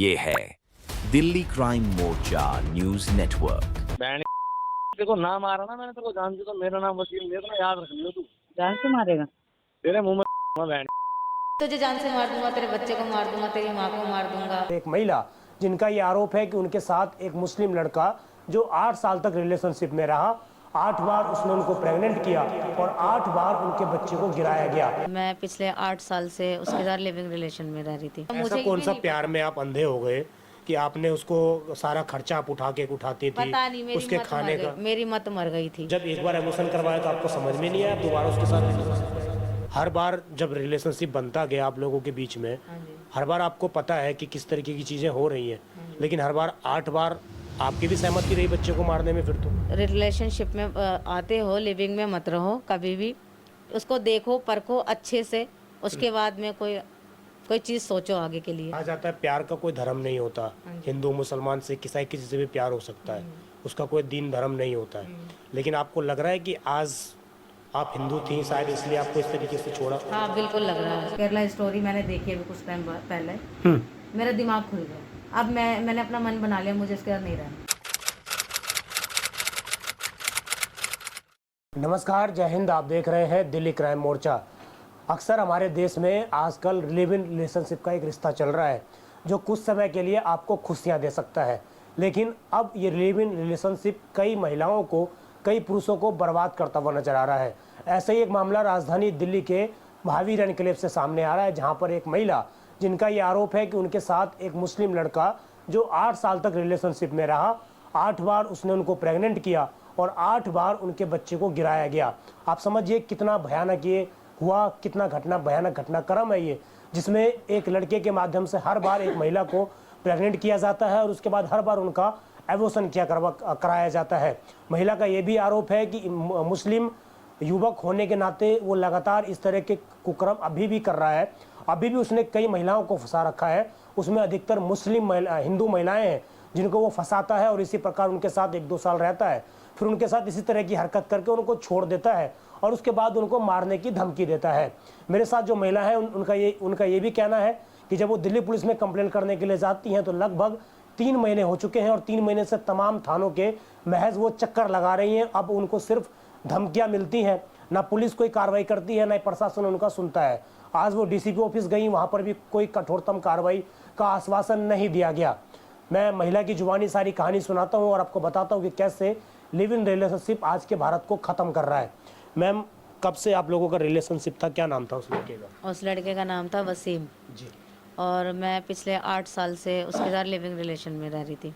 ये है दिल्ली क्राइम मोर्चा news network. तेरे को ना मारा ना मैंने, तेरे को जान के तो मेरा नाम वसीम नहीं है, तो याद रख लियो तू। जान से मारेगा? तेरे मुंह में बहन तुझे जान से मार दूंगा, तेरे बच्चे को मार दूंगा, तेरी माँ को मार दूंगा। एक महिला जिनका ये आरोप है कि उनके साथ एक मुस्लिम लड़का जो 8 साल तक रिलेशनशिप में रहा, 8 बार उसने उनको प्रेग्नेंट किया और 8 बार उनके बच्चे को गिराया गया। मैं पिछले 8 साल से उसके साथ लिविंग रिलेशन में रह रही थी। ऐसा कौन सा प्यार में आप अंधे हो गए कि आपने उसको सारा खर्चा आप उठाती थी? पता नहीं, मेरी उसके मत खाने मर का गई, मेरी मत मर गई थी। जब एक बार इमोशन करवाया तो आपको समझ में नहीं आया दोबारा उसके साथ? हर बार जब रिलेशनशिप बनता गया आप लोगों के बीच में, हर बार आपको पता है कि किस तरीके की चीजें हो रही हैं, लेकिन हर बार 8 बार आपकी भी सहमति रही बच्चे को मारने में? फिर तो रिलेशनशिप में आते हो, लिविंग में मत रहो कभी भी। उसको देखो, परखो अच्छे से, उसके बाद में कोई चीज सोचो आगे के लिए। कहा जाता है प्यार का कोई धर्म नहीं होता, हिंदू मुसलमान से किसी किसी से भी प्यार हो सकता है, उसका कोई दीन धर्म नहीं होता है। लेकिन आपको लग रहा है कि आज आप हिंदू थी शायद इसलिए आपको इस तरीके से छोड़ा? हाँ बिल्कुल लग रहा है। केरला स्टोरी मैंने देखी अभी कुछ टाइम पहले, मेरा दिमाग खुल गया। अब मैंने अपना मन बना लिया, मुझे इसके साथ नहीं रहना। नमस्कार, जय हिंद। आप देख रहे हैं दिल्ली क्राइम मोर्चा। अक्सर हमारे देश में आजकल लिव इन रिलेशनशिप का एक रिश्ता चल रहा है जो कुछ समय के लिए आपको खुशियां दे सकता है, लेकिन अब ये लिव इन रिलेशनशिप कई महिलाओं को, कई पुरुषों को बर्बाद करता हुआ नजर आ रहा है। ऐसा ही एक मामला राजधानी दिल्ली के महावीर एनक्लेव से सामने आ रहा है, जहां पर एक महिला जिनका ये आरोप है कि उनके साथ एक मुस्लिम लड़का जो 8 साल तक रिलेशनशिप में रहा, 8 बार उसने उनको प्रेग्नेंट किया और 8 बार उनके बच्चे को गिराया गया। आप समझिए कितना भयानक ये हुआ, कितना भयानक घटनाक्रम है ये, जिसमें एक लड़के के माध्यम से हर बार एक महिला को प्रेग्नेंट किया जाता है और उसके बाद हर बार उनका एबॉर्शन कराया जाता है। महिला का ये भी आरोप है कि मुस्लिम युवक होने के नाते वो लगातार इस तरह के कुकर्म अभी भी कर रहा है। अभी भी उसने कई महिलाओं को फंसा रखा है, उसमें अधिकतर मुस्लिम हिंदू महिलाएं हैं जिनको वो फंसाता है और इसी प्रकार उनके साथ 1-2 साल रहता है, फिर उनके साथ इसी तरह की हरकत करके उनको छोड़ देता है और उसके बाद उनको मारने की धमकी देता है। मेरे साथ जो महिला है उनका ये भी कहना है कि जब वो दिल्ली पुलिस में कंप्लेंट करने के लिए जाती हैं तो लगभग 3 महीने हो चुके हैं और 3 महीने से तमाम थानों के महज वो चक्कर लगा रही हैं। अब उनको सिर्फ धमकियां मिलती हैं, ना पुलिस कोई कार्रवाई करती है, ना प्रशासन उनका सुनता है। आज वो डीसीपी ऑफिस गई, वहाँ पर भी कोई कठोरतम कार्रवाई का आश्वासन नहीं दिया गया। मैं महिला की जुबानी सारी कहानी सुनाता हूँ और आपको बताता हूँ कि कैसे लिव इन रिलेशनशिप आज के भारत को ख़त्म कर रहा है। मैम, कब से आप लोगों का रिलेशनशिप था? क्या नाम था उस लड़के का? उस लड़के का नाम था वसीम जी। और मैं पिछले 8 साल से उसके साथ लिविंग रिलेशन में रह रही थी।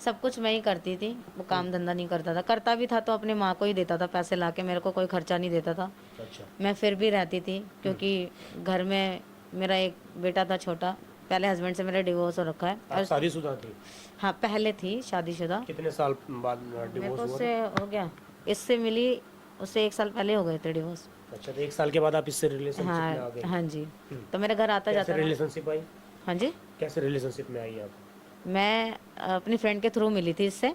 सब कुछ मैं ही करती थी, वो काम धंधा नहीं करता था। करता भी था तो अपनी माँ को ही देता था पैसे लाके, मेरे को कोई खर्चा नहीं देता था। अच्छा। मैं फिर भी रहती थी क्योंकि घर में मेरा एक बेटा था छोटा। पहले हस्बैंड से मेरा डिवोर्स हो रखा है। आप शादीशुदा थी? हाँ, पहले थी शादीशुदा। कितने साल बाद मेरे डिवोर्स को हुआ? उससे हो गया, इससे मिली, उससे 1 साल पहले हो गए थे डिवोर्स। अच्छा, तो 1 साल के बाद आप इससे रिलेशनशिप में आ हाँ गए? हाँ जी। तो मेरा घर आता जाता कैसे था। Relationship I? हाँ जी, कैसे रिलेशनशिप में आई आप? मैं अपनी फ्रेंड के थ्रू मिली थी इससे।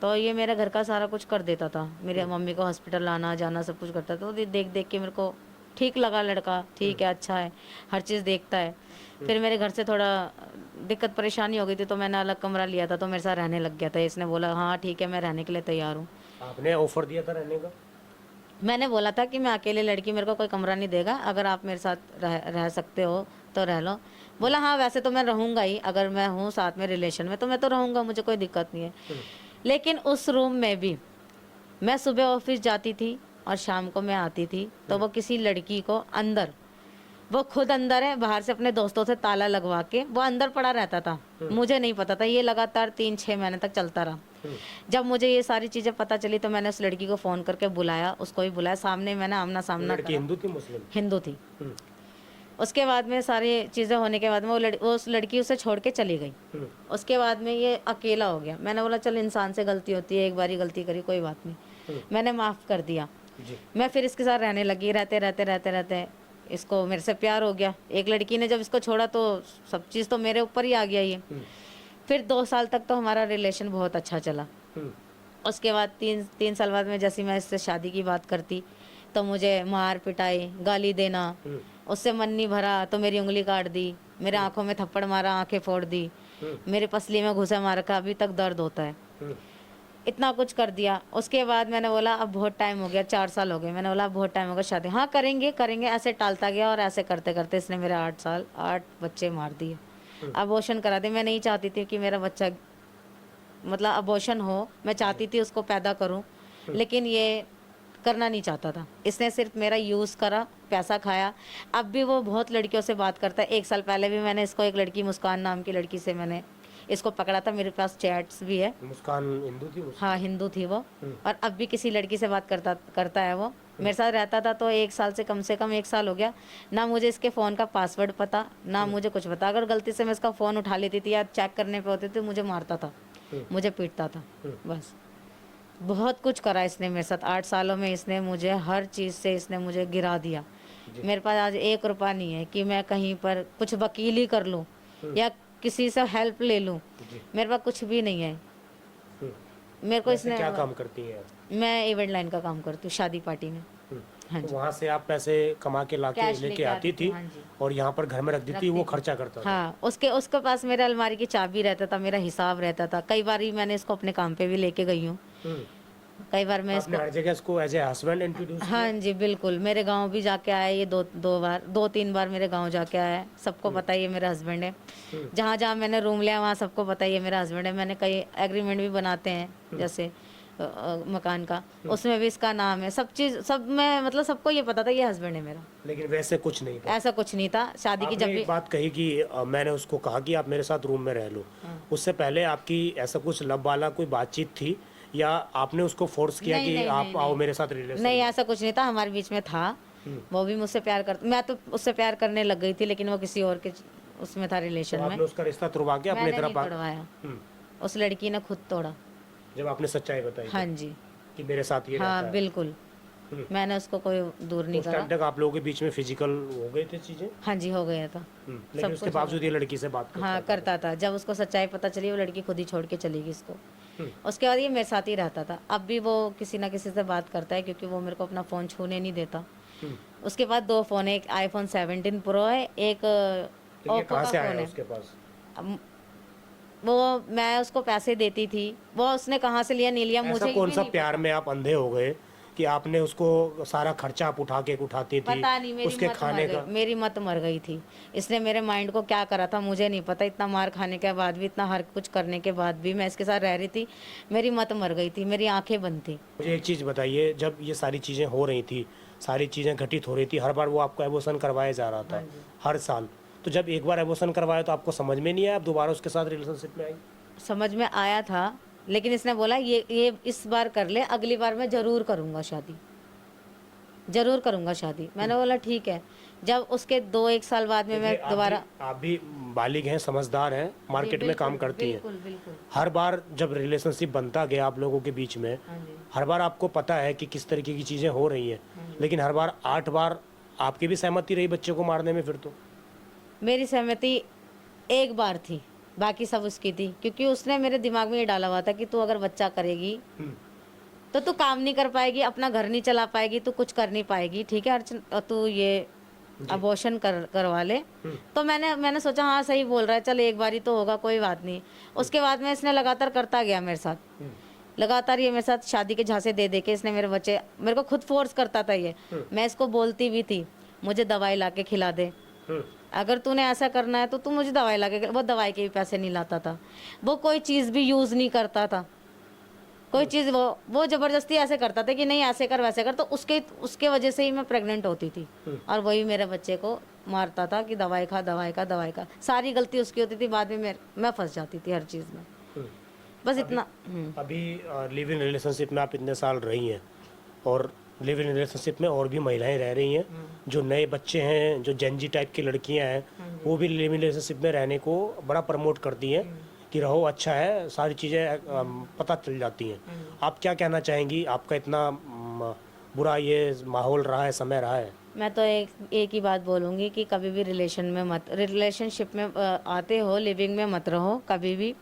तो ये मेरे घर का सारा कुछ कर देता था, मेरे मम्मी को हॉस्पिटल लाना जाना सब कुछ करता था। तो देख देख के मेरे को ठीक लगा, लड़का ठीक है, अच्छा है, हर चीज़ देखता है। फिर मेरे घर से थोड़ा दिक्कत परेशानी हो गई थी तो मैंने अलग कमरा लिया था, तो मेरे साथ रहने लग गया था। इसने बोला हाँ ठीक है, मैं रहने के लिए तैयार हूँ। आपने ऑफर दिया था रहने का? मैंने बोला था कि मैं अकेले लड़की, मेरे को कोई कमरा नहीं देगा, अगर आप मेरे साथ रह सकते हो तो रह लो। बोला हाँ वैसे तो मैं रहूँगा ही, अगर मैं हूँ साथ में रिलेशन में तो मैं तो रहूँगा, मुझे कोई दिक्कत नहीं है। लेकिन उस रूम में भी मैं सुबह ऑफिस जाती थी और शाम को मैं आती थी तो वो किसी लड़की को अंदर, वो खुद अंदर है, बाहर से अपने दोस्तों से ताला लगवा के वो अंदर पड़ा रहता था। मुझे नहीं पता था। ये लगातार 3-6 महीने तक चलता रहा। जब मुझे ये सारी चीज़ें पता चली तो मैंने उस लड़की को फ़ोन करके बुलाया, उसको भी बुलाया, सामने मैंने आमना सामना लड़की हिंदू थी मुस्लिम? हिंदू थी। उसके बाद में सारी चीज़ें होने के बाद में वो उस लड़की उसे छोड़ के चली गई। उसके बाद में ये अकेला हो गया। मैंने बोला चल इंसान से गलती होती है, एक बारी गलती करी कोई बात नहीं, मैंने माफ़ कर दिया। मैं फिर इसके साथ रहने लगी। रहते इसको मेरे से प्यार हो गया। एक लड़की ने जब इसको छोड़ा तो सब चीज़ तो मेरे ऊपर ही आ गया ये। फिर 2 साल तक तो हमारा रिलेशन बहुत अच्छा चला। उसके बाद 3 साल बाद में जैसे मैं इससे शादी की बात करती तो मुझे मार पिटाई गाली देना, उससे मन नहीं भरा तो मेरी उंगली काट दी, मेरे आंखों में थप्पड़ मारा, आंखें फोड़ दी, मेरे पसली में घुसा मार का अभी तक दर्द होता है। इतना कुछ कर दिया। उसके बाद मैंने बोला अब बहुत टाइम हो गया, 4 साल हो गए, मैंने बोला अब बहुत टाइम हो गया शादी, हाँ करेंगे करेंगे, ऐसे टालता गया और ऐसे करते करते इसने मेरे 8 बच्चे मार दिए। अबॉर्शन करा दिया। मैं नहीं चाहती थी कि मेरा बच्चा मतलब अबॉर्शन हो, मैं चाहती थी उसको पैदा करूं, लेकिन ये करना नहीं चाहता था। इसने सिर्फ मेरा यूज़ करा, पैसा खाया। अब भी वो बहुत लड़कियों से बात करता है। 1 साल पहले भी मैंने इसको एक लड़की, मुस्कान नाम की लड़की से मैंने इसको पकड़ा था, मेरे पास चैट्स भी है। मुस्कान हिंदू थी? हाँ हिंदू थी वो, और अब भी किसी लड़की से बात करता है वो। मेरे साथ रहता था तो 1 साल से कम 1 साल हो गया, ना मुझे इसके फ़ोन का पासवर्ड पता, ना मुझे कुछ पता। अगर गलती से मैं इसका फ़ोन उठा लेती थी या चेक करने पे होती थी, मुझे मारता था, मुझे पीटता था। बस बहुत कुछ करा इसने मेरे साथ। 8 सालों में इसने मुझे हर चीज़ से इसने मुझे गिरा दिया। मेरे पास आज 1 रुपया नहीं है कि मैं कहीं पर कुछ वकीली कर लूँ या किसी से हेल्प ले लूँ, मेरे पास कुछ भी नहीं है। मेरे को इसने क्या काम करती हैं? मैं इवेंट लाइन का काम करती हूँ, शादी पार्टी में। हाँ तो जी, वहाँ से आप पैसे कमा के लाके कैश लेके आती थी हाँ जी। और यहाँ पर घर में रख देती, वो खर्चा करता था? हाँ, उसके पास मेरे अलमारी की चाबी रहता था, मेरा हिसाब रहता था। कई बार ही मैंने इसको अपने काम पे भी लेके गई हूँ। कई बार मैं आपने हर जगह इसको एज ए हस्बैंड इंट्रोड्यूस? हाँ जी बिल्कुल। मेरे गांव भी जाके आया ये 2-3 बार मेरे गांव जाके आया है। सबको पता है ये मेरा हस्बैंड है। जहाँ जहाँ मैंने रूम लिया वहाँ सबको पता है ये मेरा हस्बैंड है। मैंने कई एग्रीमेंट भी बनाते हैं, जैसे मकान का, उसमें भी इसका नाम है। सब चीज़ सब में मतलब सबको ये पता था ये हस्बैंड है मेरा। लेकिन वैसे कुछ नहीं था? ऐसा कुछ नहीं था। शादी की आपने जब भी एक बात कही कि मैंने उसको कहा कि आप मेरे साथ रूम में रह लो, उससे पहले आपकी ऐसा कुछ लब वाला कोई बातचीत थी या आपने उसको फोर्स किया नहीं, कि नहीं, आप नहीं, आओ नहीं। मेरे साथ रिलेशन? नहीं, ऐसा कुछ नहीं था, हमारे बीच में था। वो भी मुझसे प्यार करता, मैं तो उससे प्यार करने लग गई थी, लेकिन वो किसी और के उसमें था रिलेशन में। आपने उसका रिश्ता तुड़वा के अपने मैंने तरफ नहीं तोड़वाया, उस लड़की ने खुद तोड़ा। जब आपने सच्चाई बताई हाँ जी, कि मेरे साथ ये रहता हाँ है? बिल्कुल। मैंने उसको कोई दूर नहीं उस टाइम करा। तक आप लोगों के बीच में फिजिकल हो गए थे चीजें? हाँ जी, हो गया था। लेकिन उसके बावजूद ये लड़की से बात करता हाँ था? करता था। जब उसको सच्चाई पता चली, वो लड़की खुद ही छोड़ के चली गई इसको। उसके बाद ये मेरे साथ ही रहता था। अब भी वो किसी ना किसी से बात करता है, क्योंकि वो मेरे को अपना फ़ोन छूने नहीं देता। उसके बाद 2 फ़ोन है, एक iPhone 17 Pro है, एक तो ये ओप्पो कहाँ का से फ़ोन आया है। उसके पास? अब वो मैं उसको पैसे देती थी, वो उसने कहाँ से लिया नहीं लिया मुझे ऐसा कौन भी सा नहीं प्यार में आप अंधे हो गए कि आपने उसको सारा खर्चा आप उठाती थी? पता नहीं, उसके खाने का? मेरी मत मर गई थी। इसने मेरे माइंड को क्या करा था मुझे नहीं पता। इतना मार खाने के बाद भी, इतना हर कुछ करने के बाद भी मैं इसके साथ रह रही थी। मेरी मत मर गई थी, मेरी आंखें बंद थी। मुझे एक चीज़ बताइए, जब ये सारी चीज़ें हो रही थी, सारी चीज़ें घटित हो रही थी, हर बार वो आपको एबॉर्शन करवाया जा रहा था हर साल, तो जब एक बार एबॉर्शन करवाया तो आपको समझ में नहीं आया, आप दोबारा उसके साथ रिलेशनशिप में आई? समझ में आया था, लेकिन इसने बोला ये इस बार कर ले, अगली बार मैं ज़रूर करूँगा शादी, ज़रूर करूँगा शादी। मैंने बोला ठीक है। जब उसके 2-1 साल बाद में मैं दोबारा, आप भी बालिग हैं, समझदार हैं, मार्केट में काम करती हैं। बिल्कुल बिल्कुल। हर बार जब रिलेशनशिप बनता गया आप लोगों के बीच में, हाँ जी, हर बार आपको पता है कि किस तरीके की चीज़ें हो रही हैं, लेकिन हर बार 8 बार आपकी भी सहमति रही बच्चे को मारने में? फिर तो मेरी सहमति 1 बार थी, बाकी सब उसकी थी, क्योंकि उसने मेरे दिमाग में ये डाला हुआ था कि तू अगर बच्चा करेगी तो तू काम नहीं कर पाएगी, अपना घर नहीं चला पाएगी, तू कुछ कर नहीं पाएगी, ठीक है अर्चन, और तू ये अबॉर्शन करवा ले। तो मैंने सोचा हाँ सही बोल रहा है, चल एक बारी तो होगा, कोई बात नहीं। उसके बाद में इसने लगातार करता गया मेरे साथ, लगातार ये मेरे साथ शादी के झांसे दे के इसने मेरे बच्चे, मेरे को खुद फोर्स करता था ये। मैं इसको बोलती भी थी मुझे दवाई ला के खिला दे, अगर तूने ऐसा करना है तो तू मुझे दवाई ला के, वो दवाई के भी पैसे नहीं लाता था। वो कोई चीज़ भी यूज़ नहीं करता था, कोई चीज़ वो ज़बरदस्ती ऐसे करता था कि नहीं ऐसे कर वैसे कर, तो उसके वजह से ही मैं प्रेग्नेंट होती थी। और वही मेरे बच्चे को मारता था कि दवाई खा दवाई खा दवाई खा। सारी गलती उसकी होती थी, बाद में मैं फंस जाती थी हर चीज़ में। बस इतना। अभी लिव इन रिलेशनशिप में आप इतने साल रही हैं, और लिव इन रिलेशनशिप में और भी महिलाएं रह रही हैं, जो नए बच्चे हैं, जो जेनजी टाइप की लड़कियां हैं, वो भी लिव इन रिलेशनशिप में रहने को बड़ा प्रमोट करती हैं कि रहो, अच्छा है, सारी चीज़ें पता चल जाती हैं। आप क्या कहना चाहेंगी? आपका इतना बुरा ये माहौल रहा है, समय रहा है। मैं तो एक ही बात बोलूँगी कि कभी भी रिलेशनशिप में आते हो, लिविंग में मत रहो कभी भी।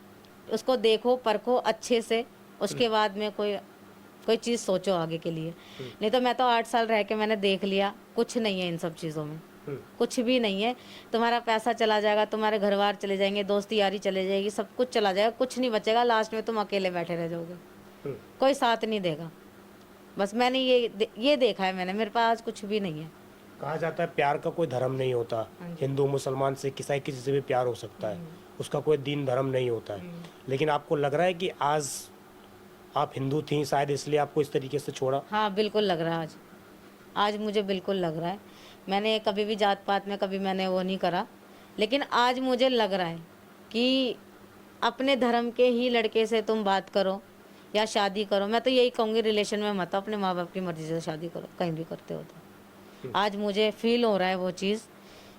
उसको देखो, परखो अच्छे से, उसके बाद में कोई चीज़ सोचो आगे के लिए। नहीं तो मैं तो 8 साल रह के मैंने देख लिया, कुछ नहीं है इन सब चीज़ों में। कुछ भी नहीं है। तुम्हारा पैसा चला जाएगा, तुम्हारे घर बार चले जाएंगे, दोस्ती यारी चले जाएगी, सब कुछ चला जाएगा, कुछ नहीं बचेगा। लास्ट में तुम अकेले बैठे रह जाओगे, कोई साथ नहीं देगा। बस मैंने ये देखा है मैंने, मेरे पास कुछ भी नहीं है। कहा जाता है प्यार का कोई धर्म नहीं होता, हिंदू मुसलमान से किसी किसी से भी प्यार हो सकता है, उसका कोई दीन धर्म नहीं होता है। लेकिन आपको लग रहा है कि आज आप हिंदू थी शायद इसलिए आपको इस तरीके से छोड़ा? हाँ बिल्कुल लग रहा है आज मुझे बिल्कुल लग रहा है। मैंने कभी भी जात पात में कभी मैंने वो नहीं करा, लेकिन आज मुझे लग रहा है कि अपने धर्म के ही लड़के से तुम बात करो या शादी करो। मैं तो यही कहूँगी, रिलेशन में मत, अपने माँ बाप की मर्जी से शादी करो, कहीं भी करते हो तो। आज मुझे फील हो रहा है वो चीज़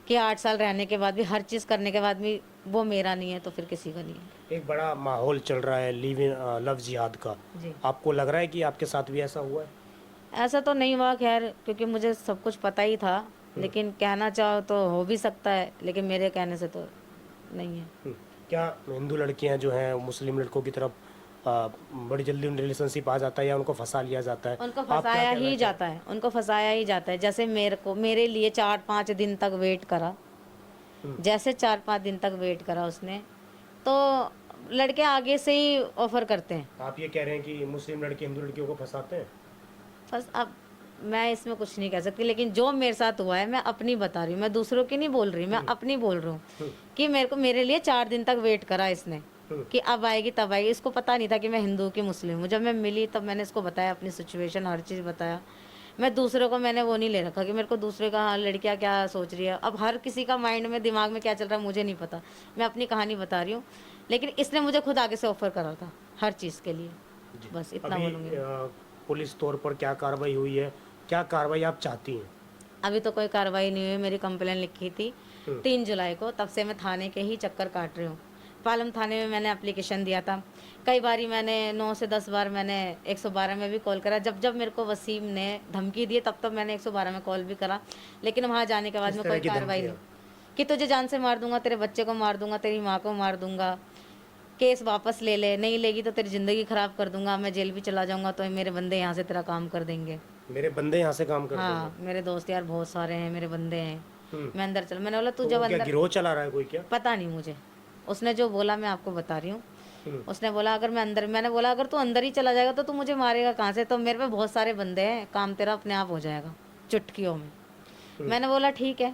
कि 8 साल रहने के बाद भी, हर चीज़ करने के बाद भी वो मेरा नहीं है तो फिर किसी का नहीं है। एक बड़ा माहौल चल रहा है लिव इन लव जिहाद का, जी। आपको लग रहा है कि आपके साथ भी ऐसा हुआ है? ऐसा तो नहीं हुआ खैर, क्योंकि मुझे सब कुछ पता ही था, लेकिन कहना चाहो तो हो भी सकता है, लेकिन मेरे कहने से तो नहीं है। क्या हिंदू लड़कियां जो हैं मुस्लिम लड़कों की तरफ बड़ी जल्दी उन रिलेशनशिप आ जाता है या उनको फंसा लिया जाता है? उनको आप क्या फंसाया कहना ही जाता है, उनको फंसाया ही जाता है। जैसे मेरे लिए 4-5 दिन तक वेट करा, जैसे 4-5 दिन तक वेट करा उसने, तो लड़के आगे से ही ऑफर करते हैं। आप ये कह रहे हैं कि मुस्लिम लड़के हिंदू लड़कियों को फंसाते हैं? बस अब मैं इसमें कुछ नहीं कह सकती, लेकिन जो मेरे साथ हुआ है मैं अपनी बता रही हूँ, मैं दूसरों की नहीं बोल रही, मैं अपनी बोल रही हूँ कि मेरे लिए 4 दिन तक वेट करा इसने कि अब आएगी तब आएगी। इसको पता नहीं था कि मैं हिंदू की मुस्लिम हूँ। जब मैं मिली तब मैंने इसको बताया, अपनी सिचुएशन हर चीज़ बताया। मैं दूसरों को मैंने वो नहीं ले रखा कि मेरे को दूसरे का हाँ लड़कियाँ क्या सोच रही है। अब हर किसी का माइंड में दिमाग में क्या चल रहा है मुझे नहीं पता, मैं अपनी कहानी बता रही हूँ। लेकिन इसने मुझे खुद आगे से ऑफर करा था हर चीज़ के लिए, बस इतना बोलूँगी। पुलिस तौर पर क्या कार्रवाई हुई है, क्या कार्रवाई आप चाहती हैं? अभी तो कोई कार्रवाई नहीं हुई। मेरी कंप्लेन लिखी थी 3 जुलाई को, तब से मैं थाने के ही चक्कर काट रही हूँ। पालम थाने में मैंने एप्लीकेशन दिया था, कई बारी मैंने 9 से 10 बार मैंने 112 में भी कॉल करा। जब मेरे को वसीम ने धमकी दी तब मैंने 112 में कॉल भी करा, लेकिन वहाँ जाने के बाद में कोई कार्रवाई नहीं, कि तुझे जान से मार दूंगा, तेरे बच्चे को मार दूंगा, तेरी माँ को मार दूंगा, केस वापस ले ले, नहीं लेगी तो तेरी ज़िंदगी ख़राब कर दूंगा, मैं जेल भी चला जाऊंगा, तो मेरे बंदे यहाँ से तेरा काम कर देंगे। मेरे बंदे यहाँ से काम कर देंगे? हाँ मेरे दोस्त यार बहुत सारे हैं, मेरे बंदे हैं, मैं अंदर चल। मैंने बोला तू तो जब वो क्या अंदर, गिरोह चला रहा है कोई क्या? पता नहीं मुझे, उसने जो बोला मैं आपको बता रही हूँ। उसने बोला अगर मैं अंदर, मैंने बोला अगर तू अंदर ही चला जाएगा तो तू मुझे मारेगा कहाँ से, तो मेरे पे बहुत सारे बंदे हैं, काम तेरा अपने आप हो जाएगा चुटकियों में। मैंने बोला ठीक है,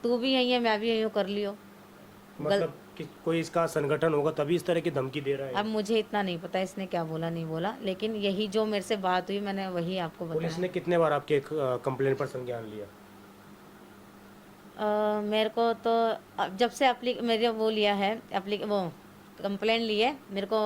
तू भी यही है मैं भी यही हूँ, कर लियो। मतलब कि कोई इसका संगठन होगा तभी इस तरह की धमकी दे रहा है? अब मुझे इतना नहीं पता इसने क्या बोला नहीं बोला, लेकिन यही जो मेरे से बात हुई मैंने वही आपको पुलिस बताया। ने कितने बार आपके कंप्लेंट पर संज्ञान लिया? मेरे को तो जब से मेरे वो लिया है वो कंप्लेंट ली है, मेरे को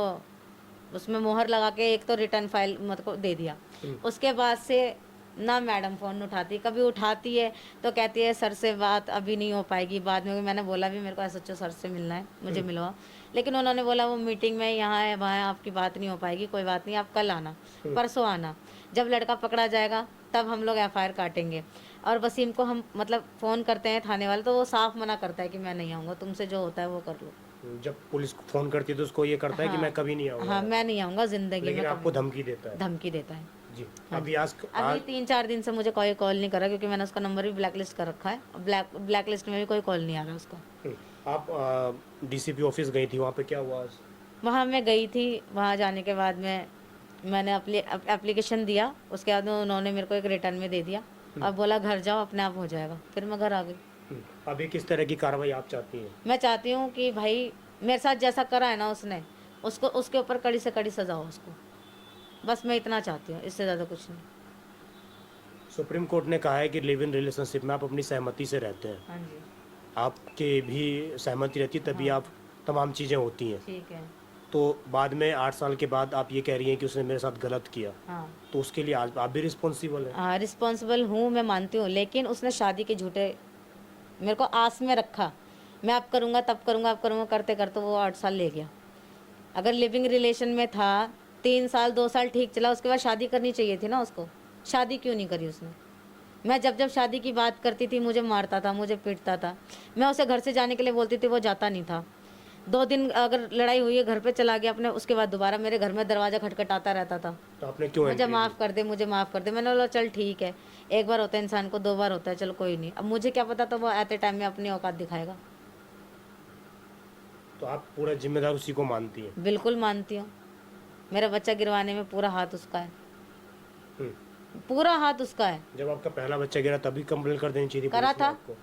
उसमें मोहर लगा के एक तो रिटर्न फाइल मेरे को दे दिया। उसके बाद से ना मैडम फ़ोन उठाती, कभी उठाती है तो कहती है सर से बात अभी नहीं हो पाएगी, बाद में। मैंने बोला भी मेरे को ऐसा सर से मिलना है, मुझे मिलवाओ, लेकिन उन्होंने बोला वो मीटिंग में यहाँ है वहाँ है, आपकी बात नहीं हो पाएगी, कोई बात नहीं, आप कल आना, परसों आना, जब लड़का पकड़ा जाएगा तब हम लोग FIR काटेंगे। और वसीम को हम मतलब फ़ोन करते हैं थाने वाले, तो वो साफ मना करता है कि मैं नहीं आऊँगा, तुमसे जो होता है वो कर लो। जब पुलिस को फोन करती है तो उसको ये करता है कि मैं कभी नहीं आऊंगा? हाँ मैं नहीं आऊँगा ज़िंदगी लेकिन में, आपको धमकी देता है? धमकी देता है जी। हाँ अभी अभी 3-4 दिन से मुझे कोई कॉल नहीं करा, क्योंकि मैंने उसका नंबर भी ब्लैक लिस्ट कर रखा है। ब्लैक लिस्ट में भी कोई कॉल नहीं आ रहा उसका। आप DCP ऑफिस गई थी, वहाँ पे क्या हुआ? वहाँ मैं गई थी, वहाँ जाने के बाद में मैंने एप्लीकेशन दिया, उसके बाद में उन्होंने मेरे को एक रिटर्न में दे दिया, अब बोला घर जाओ अपने आप हो जाएगा, फिर मैं घर आ गई। अभी किस तरह की कार्रवाई आप चाहती हैं? मैं चाहती हूँ कि भाई मेरे साथ जैसा करा है ना उसने, उसको उसके ऊपर कड़ी से कड़ी सजा हो उसको, बस मैं इतना चाहती हूँ, इससे ज़्यादा कुछ नहीं। सुप्रीम कोर्ट ने कहा है कि लिव इन रिलेशनशिप में आप अपनी सहमति से रहते हैं, हाँ जी आपके भी सहमति रहती है तभी आप तमाम चीज़ें होती हैं, ठीक है। तो बाद में 8 साल के बाद आप ये कह रही हैं कि उसने मेरे साथ गलत किया, हाँ तो उसके लिए आज आप भी रिस्पॉन्सिबल हैं? हाँ रिस्पॉन्सिबल हूँ, मैं मानती हूँ, लेकिन उसने शादी के झूठे मेरे को आस में रखा, मैं अब करूँगा तब करूँगा अब करूँगा, करते करते वो 8 साल ले गया। अगर लिविंग रिलेशन में था 3 साल 2 साल ठीक चला, उसके बाद शादी करनी चाहिए थी ना उसको, शादी क्यों नहीं करी उसने? मैं जब शादी की बात करती थी मुझे मारता था, मुझे पीटता था, मैं उसे घर से जाने के लिए बोलती थी वो जाता नहीं था। 2 दिन अगर लड़ाई हुई है घर पे चला गया अपने, उसके बाद दोबारा मेरे घर में दरवाज़ा खटखटाता रहता था, तो आपने क्यों मुझे entry माफ़ कर दे, मुझे माफ़ कर दे। मैंने बोला चल ठीक है, एक बार होता है इंसान को, 2 बार होता है, चलो कोई नहीं। अब मुझे क्या पता था वो आते टाइम में अपनी औकात दिखाएगा। दी? तो आप पूरा जिम्मेदार उसी को मानती हैं? बिल्कुल मानती हूँ, मेरा बच्चा गिरवाने में पूरा हाथ उसका है, हम्म। पूरा हाथ उसका है। जब आपका पहला बच्चा गिरा तभी कंप्लेन कर देनी चाहिए थी करा पुलिस ने था। आपको?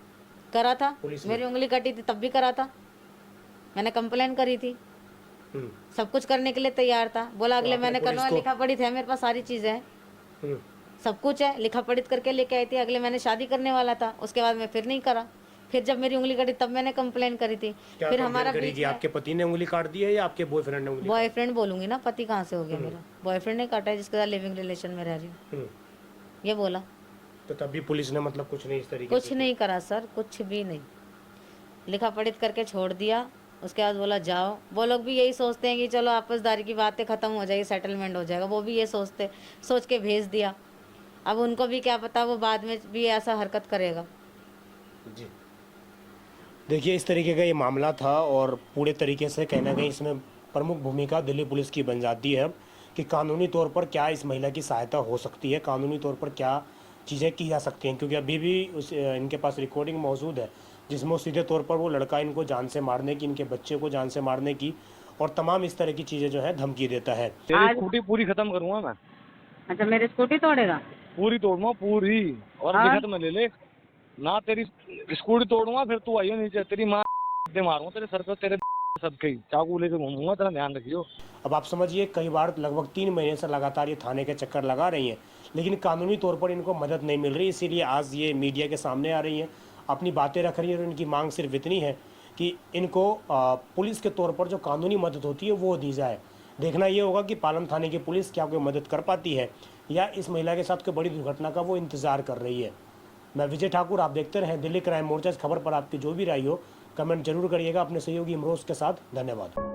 करा था, पुलिस ने? मेरी उंगली कटी थी तब भी करा था, मैंने कंप्लेन करी थी, हम्म, सब कुछ करने के लिए तैयार था। बोला अगले आपने महीने पुलिस करवा, को- लिखा पढ़ी थे, मेरे पास सारी चीज़ें हैं, हम्म। सब कुछ है, लिखा पढ़ित करके लेके आई थी। अगले महीने शादी करने वाला था, उसके बाद मैं फिर नहीं करा। फिर जब मेरी उंगली कटी तब मैंने कंप्लेन करी थी। क्या फिर कंप्लेन हमारा करी बीच थी? आपके पति ने उंगली काट दी है या आपके बॉयफ्रेंड ने उंगली? बॉयफ्रेंड बोलूंगी ना, पति कहाँ से हो गया मेरा, बॉयफ्रेंड ने काटा है जिसके साथ लिविंग रिलेशन में रह रही हूँ, हम्म। ये बोला। तो तभी पुलिस ने मतलब कुछ नहीं इस तरीके कुछ से? नहीं करा सर, कुछ भी नहीं, लिखा पढ़ित करके छोड़ दिया। उसके बाद बोला जाओ। वो लोग भी यही सोचते हैं कि चलो आपसदारी की बातें ख़त्म हो जाएगी, सेटलमेंट हो जाएगा, वो भी ये सोच के भेज दिया। अब उनको भी क्या पता वो बाद में भी ऐसा हरकत करेगा। जी देखिए, इस तरीके का ये मामला था और पूरे तरीके से कहीं ना कहीं इसमें प्रमुख भूमिका दिल्ली पुलिस की बन जाती है कि कानूनी तौर पर क्या इस महिला की सहायता हो सकती है, कानूनी तौर पर क्या चीज़ें की जा सकती हैं, क्योंकि अभी भी इनके पास रिकॉर्डिंग मौजूद है जिसमें वो सीधे तौर पर वो लड़का इनको जान से मारने की, इनके बच्चे को जान से मारने की और तमाम इस तरह की चीज़ें जो है धमकी देता है। तेरी स्कूटी पूरी खत्म करूंगा मैं, अच्छा मेरी स्कूटी तोड़ेगा? पूरी तोड़ूंगा पूरी, और हाँ? लिखत में ले ले ना, तेरी स्कूटी तोड़ूंगा, फिर तू आइयो नीचे, तेरी माँ दे मारूंगा तेरे सर पे, तेरे सबके ही चाकू लेके घूमूंगा, तेरा ध्यान रखियो। अब आप समझिए, कई बार लगभग 3 महीने से लगातार ये थाने के चक्कर लगा रही हैं, लेकिन कानूनी तौर पर इनको मदद नहीं मिल रही। इसीलिए आज ये मीडिया के सामने आ रही हैं, अपनी बातें रख रही हैं और इनकी मांग सिर्फ इतनी है कि इनको पुलिस के तौर पर जो कानूनी मदद होती है वो दी जाए। देखना ये होगा कि पालम थाने की पुलिस क्या कोई मदद कर पाती है या इस महिला के साथ कोई बड़ी दुर्घटना का वो इंतज़ार कर रही है। मैं विजय ठाकुर, आप देखते रहें दिल्ली क्राइम मोर्चा। इस खबर पर आपकी जो भी राय हो कमेंट जरूर करिएगा। अपने सहयोगी इमरोज के साथ धन्यवाद।